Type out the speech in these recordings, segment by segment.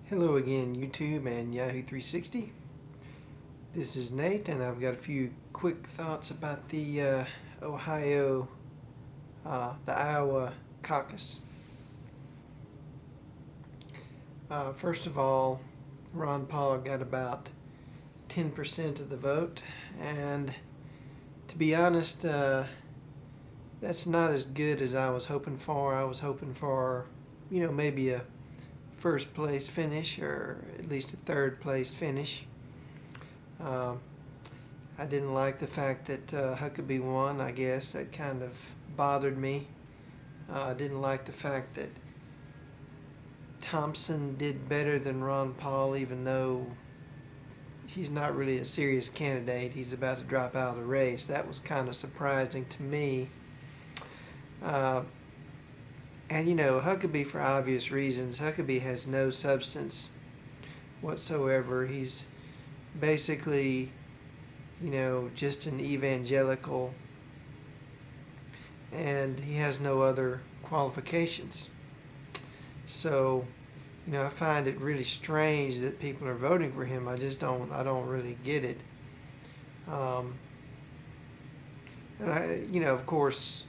Hello again, YouTube and Yahoo 360. This is Nate, and I've got a few quick thoughts about the Iowa caucus. First of all, Ron Paul got about 10% of the vote, and to be honest, that's not as good as I was hoping for. I was hoping for, maybe a first place finish, or at least a third place finish. I didn't like the fact that Huckabee won. I guess that kind of bothered me. I didn't like the fact that Thompson did better than Ron Paul, even though he's not really a serious candidate. He's about to drop out of the race. That was kind of surprising to me. And Huckabee, for obvious reasons, Huckabee has no substance whatsoever. He's basically, just an evangelical, and he has no other qualifications. So, I find it really strange that people are voting for him. I don't really get it. And of course,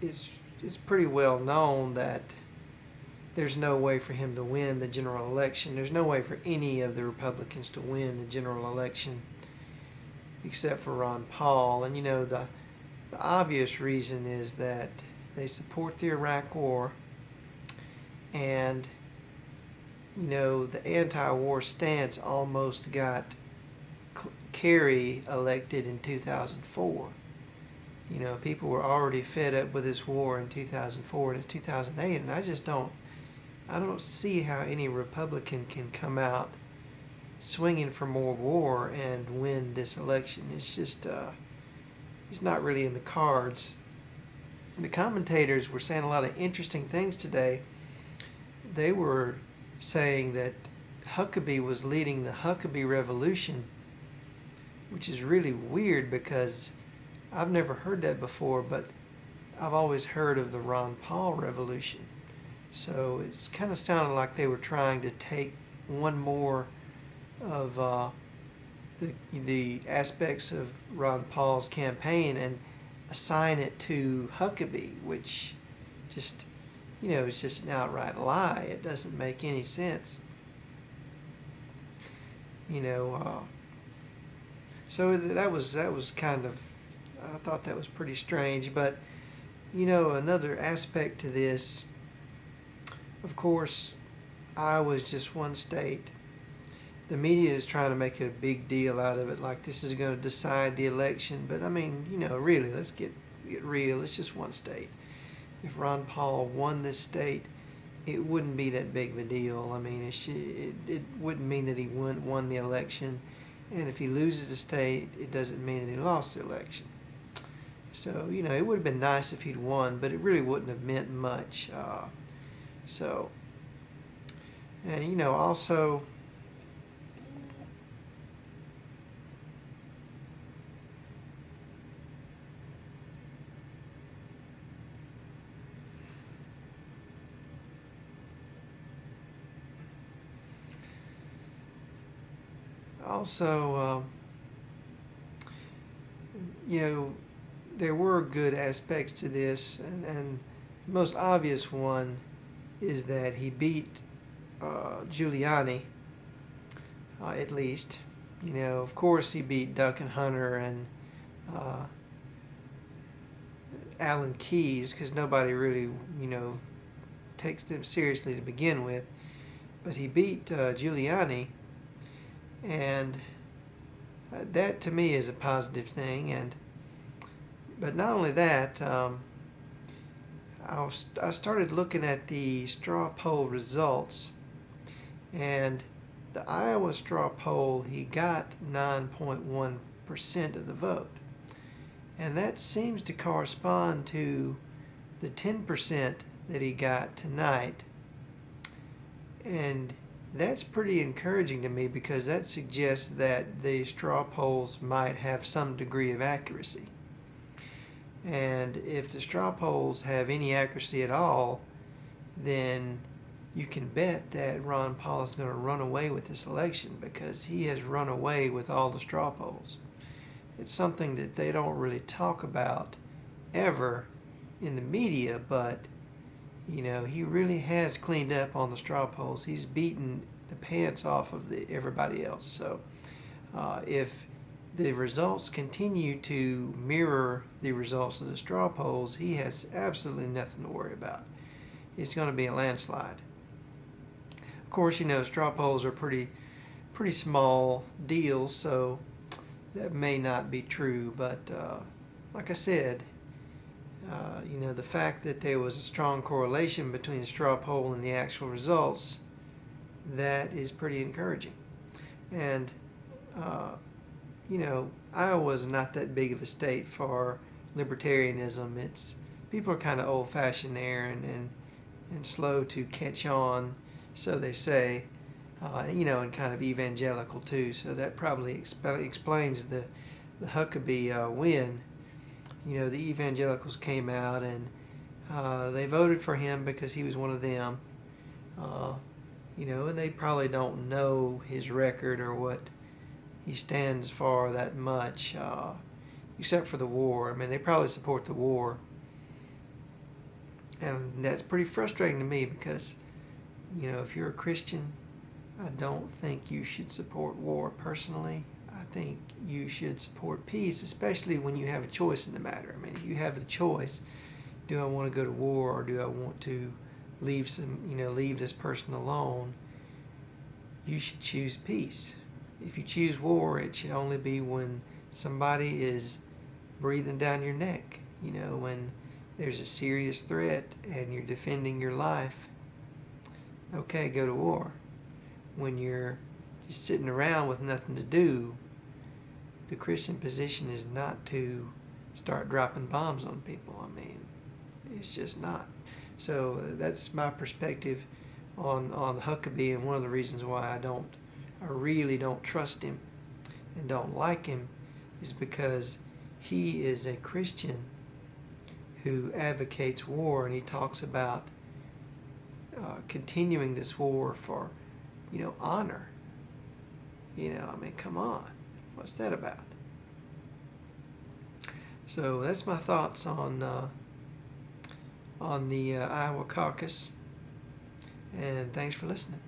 it's pretty well known that there's no way for him to win the general election. There's no way for any of the Republicans to win the general election except for Ron Paul. And the obvious reason is that they support the Iraq War, and the anti-war stance almost got Kerry elected in 2004. People were already fed up with this war in 2004, and it's 2008, and I don't see how any Republican can come out swinging for more war and win this election. It's just, it's not really in the cards. The commentators were saying a lot of interesting things today. They were saying that Huckabee was leading the Huckabee Revolution, which is really weird because I've never heard that before, but I've always heard of the Ron Paul Revolution. So it's kind of sounded like they were trying to take one more of the aspects of Ron Paul's campaign and assign it to Huckabee, which just, it's just an outright lie. It doesn't make any sense. So that was kind of, I thought that was pretty strange. But another aspect to this, of course, Iowa's just one state. The media is trying to make a big deal out of it, like this is going to decide the election. But I mean, really, let's get real. It's just one state. If Ron Paul won this state, it wouldn't be that big of a deal. I mean, it wouldn't mean that he won the election. And if he loses the state, it doesn't mean that he lost the election. So, it would have been nice if he'd won, but it really wouldn't have meant much. And also, there were good aspects to this, and the most obvious one is that he beat Giuliani, at least. Of course he beat Duncan Hunter and Alan Keyes, because nobody really, takes them seriously to begin with. But he beat Giuliani, and that to me is a positive thing. But not only that, I started looking at the straw poll results, and the Iowa straw poll, he got 9.1% of the vote, and that seems to correspond to the 10% that he got tonight. And that's pretty encouraging to me, because that suggests that the straw polls might have some degree of accuracy. And if the straw polls have any accuracy at all, then you can bet that Ron Paul is going to run away with this election, because he has run away with all the straw polls. It's something that they don't really talk about ever in the media, but he really has cleaned up on the straw polls. He's beaten the pants off of everybody else. So if the results continue to mirror the results of the straw polls, he has absolutely nothing to worry about. It's going to be a landslide. Of course, straw polls are pretty small deals, so that may not be true. But like I said, the fact that there was a strong correlation between the straw poll and the actual results, that is pretty encouraging. And Iowa's not that big of a state for libertarianism. People are kind of old-fashioned there and slow to catch on, so they say, and kind of evangelical too. So that probably explains the Huckabee win. The evangelicals came out and they voted for him because he was one of them. And they probably don't know his record or what he stands for that much, except for the war. I mean, they probably support the war. And that's pretty frustrating to me because, if you're a Christian, I don't think you should support war personally. I think you should support peace, especially when you have a choice in the matter. I mean, if you have a choice, do I want to go to war or do I want to leave this person alone? You should choose peace. If you choose war, it should only be when somebody is breathing down your neck, when there's a serious threat and you're defending your life. Okay, go to war. When you're just sitting around with nothing to do, the Christian position is not to start dropping bombs on people. I mean, it's just not. So that's my perspective on Huckabee, and one of the reasons why I really don't trust him and don't like him is because he is a Christian who advocates war, and he talks about continuing this war for, honor. I mean, come on. What's that about? So that's my thoughts on the Iowa caucus, and thanks for listening.